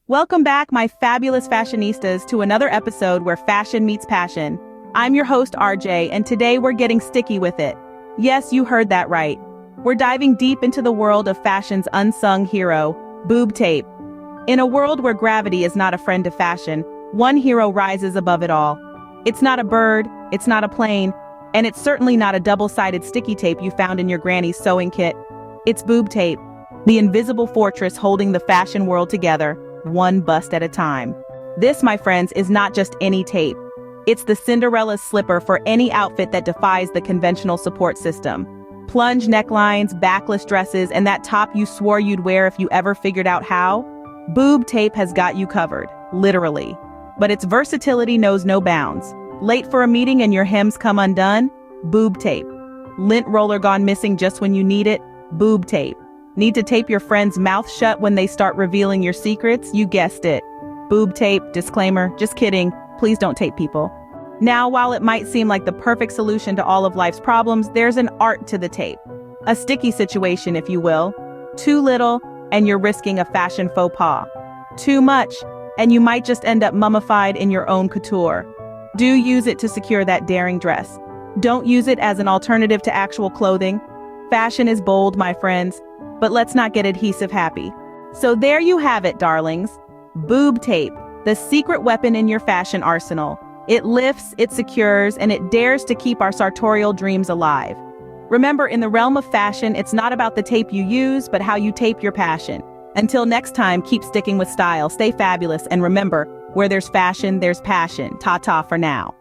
Welcome back, my fabulous fashionistas, to another episode where fashion meets passion. I'm your host, RJ, and today we're getting sticky with it. Yes, you heard that right. We're diving deep into the world of fashion's unsung hero, boob tape. In a world where gravity is not a friend of fashion, one hero rises above it all. It's not a bird, it's not a plane, and it's certainly not a double-sided sticky tape you found in your granny's sewing kit. It's boob tape, the invisible fortress holding the fashion world together, one bust at a time. This, my friends, is not just any tape. It's the Cinderella's slipper for any outfit that defies the conventional support system. Plunge necklines, backless dresses, and that top you swore you'd wear if you ever figured out how? Boob tape has got you covered, literally. But its versatility knows no bounds. Late for a meeting and your hems come undone? Boob tape. Lint roller gone missing just when you need it? Boob tape. Need to tape your friend's mouth shut when they start revealing your secrets? You guessed it. Boob tape, disclaimer, just kidding. Please don't tape people. Now, while it might seem like the perfect solution to all of life's problems, there's an art to the tape. A sticky situation, if you will. Too little, and you're risking a fashion faux pas. Too much, and you might just end up mummified in your own couture. Do use it to secure that daring dress. Don't use it as an alternative to actual clothing. Fashion is bold, my friends, but let's not get adhesive happy. So there you have it, darlings. Boob tape, the secret weapon in your fashion arsenal. It lifts, it secures, and it dares to keep our sartorial dreams alive. Remember, in the realm of fashion, it's not about the tape you use, but how you tape your passion. Until next time, keep sticking with style, stay fabulous, and remember, where there's fashion, there's passion. Ta-ta for now.